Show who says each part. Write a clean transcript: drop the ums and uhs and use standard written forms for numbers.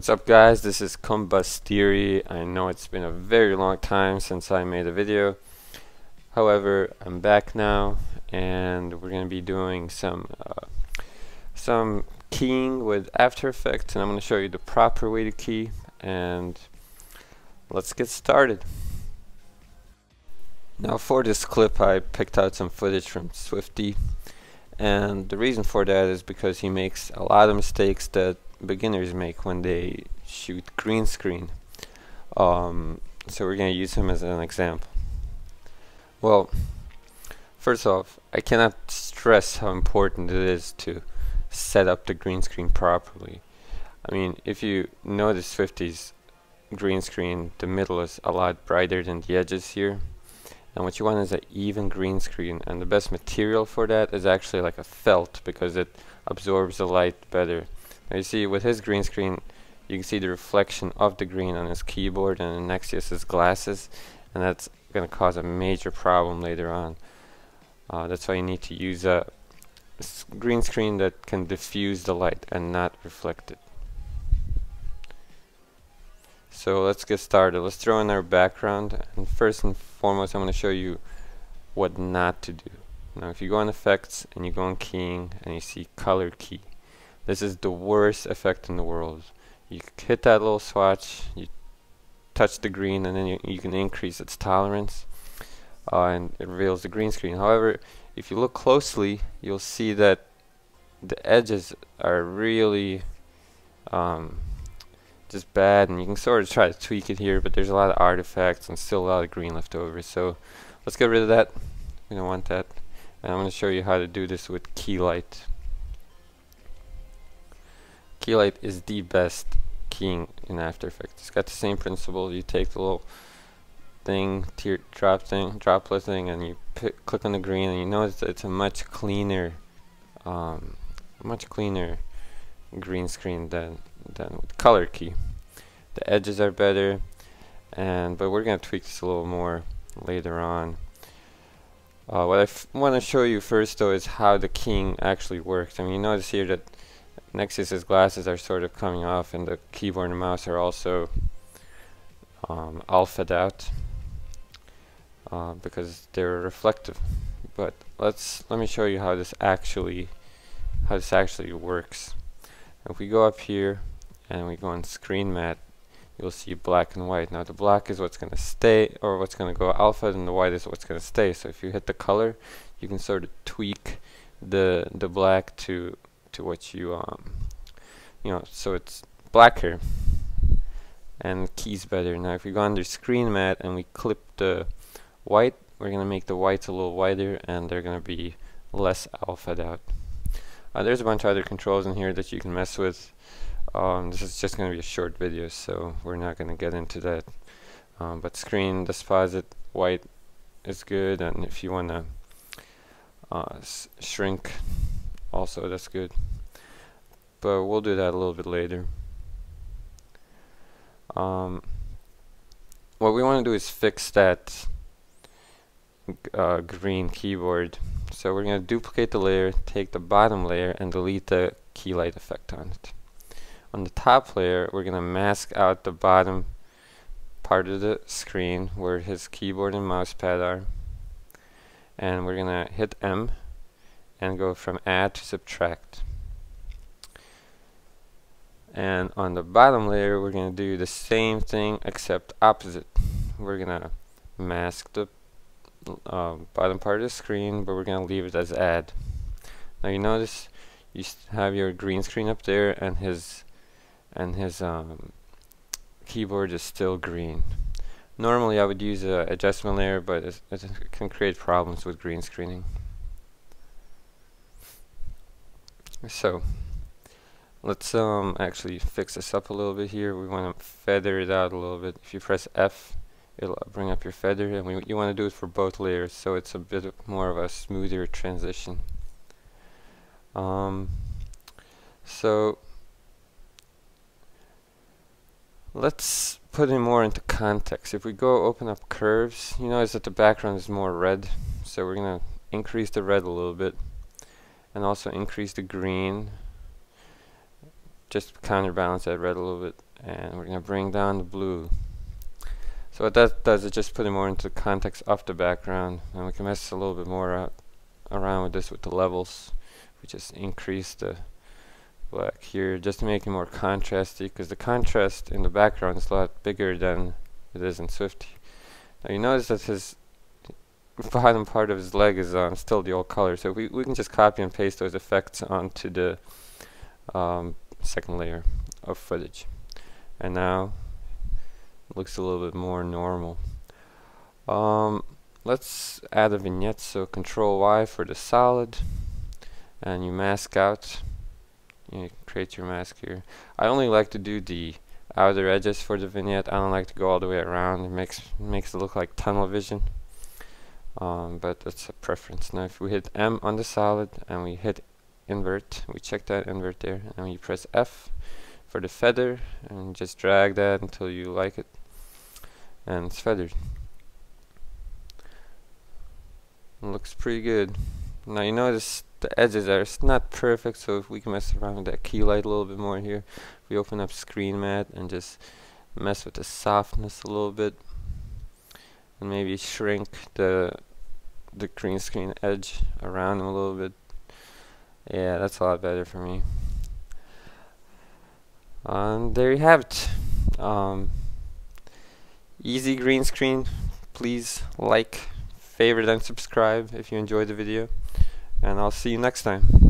Speaker 1: What's up guys, this is combustheory. I know it's been a very long time since I made a video. However, I'm back now and we're going to be doing some keying with After Effects, and I'm going to show you the proper way to key, and let's get started. Now for this clip I picked out some footage from Swifty, and the reason for that is because he makes a lot of mistakes that beginners make when they shoot green screen. So we're going to use him as an example. Well, first off, I cannot stress how important it is to set up the green screen properly. I mean, if you notice 50's green screen, the middle is a lot brighter than the edges here. And what you want is an even green screen, and the best material for that is actually like a felt, because it absorbs the light better. Now you see with his green screen, you can see the reflection of the green on his keyboard, and next to his glasses, and that's going to cause a major problem later on. That's why you need to use a green screen that can diffuse the light and not reflect it. So let's get started. Let's throw in our background, and first and foremost I'm going to show you what not to do. Now if you go on effects and you go on keying and you see color key, this is the worst effect in the world. You hit that little swatch, you touch the green, and then you can increase its tolerance, and it reveals the green screen. However, if you look closely, you'll see that the edges are really just bad, and you can sort of try to tweak it here, but there's a lot of artifacts and still a lot of green left over. So let's get rid of that. We don't want that. And I'm going to show you how to do this with Keylight. Keylight is the best keying in After Effects. It's got the same principle. You take the little thing, droplet thing, and you click on the green, and you notice that it's a much cleaner green screen than with color key. The edges are better, but we're going to tweak this a little more later on. What I want to show you first though is how the keying actually works. I mean, you notice here that Nexus's glasses are sort of coming off, and the keyboard and mouse are also alpha'd out because they're reflective. But let me show you how this actually works. If we go up here and we go on screen matte, you'll see black and white. Now the black is what's going to stay, or what's going to go alpha, and the white is what's going to stay. So if you hit the color, you can sort of tweak the black to what you so it's blacker and keys better. Now if we go under screen matte and we clip the white, we're going to make the whites a little whiter, and they're going to be less alpha'd out. There's a bunch of other controls in here that you can mess with. This is just going to be a short video, so we're not going to get into that. But screen disposit white is good, and if you want to shrink also, that's good. But we'll do that a little bit later. What we want to do is fix that green keyboard. So we're going to duplicate the layer, take the bottom layer, and delete the Keylight effect on it. On the top layer, we're going to mask out the bottom part of the screen where his keyboard and mouse pad are, and we're going to hit M and go from add to subtract. And on the bottom layer, we're going to do the same thing except opposite. We're going to mask the bottom part of the screen, but we're going to leave it as add. Now you notice you have your green screen up there, and his keyboard is still green. Normally I would use an adjustment layer, but it can create problems with green screening. So let's actually fix this up a little bit here. We want to feather it out a little bit. If you press F, it'll bring up your feather, and you want to do it for both layers, so it's a bit more of a smoother transition. So let's put it more into context. If we go open up curves, you notice that the background is more red, so we're going to increase the red a little bit, and also increase the green, just counterbalance that red a little bit, and we're going to bring down the blue. So what that does is just put it more into the context of the background, and we can mess a little bit more around with this with the levels. We just increase the black here just to make it more contrasty, because the contrast in the background is a lot bigger than it is in Swifty. Now you notice that his bottom part of his leg is still the old color, so we can just copy and paste those effects onto the second layer of footage, and now it looks a little bit more normal. Let's add a vignette, so Control Y for the solid, and you mask out. You create your mask here. I only like to do the outer edges for the vignette. I don't like to go all the way around. It makes it look like tunnel vision. But that's a preference. Now if we hit M on the solid and we hit invert, we check that invert there, and we press F for the feather and just drag that until you like it, and it's feathered. It looks pretty good. Now you notice the edges are not perfect, so if we can mess around with that Keylight a little bit more here, we open up Screen Mat and just mess with the softness a little bit, and maybe shrink the green screen edge around them a little bit. Yeah, that's a lot better for me. There you have it. Easy green screen. Please like, favorite, and subscribe if you enjoyed the video, and I'll see you next time.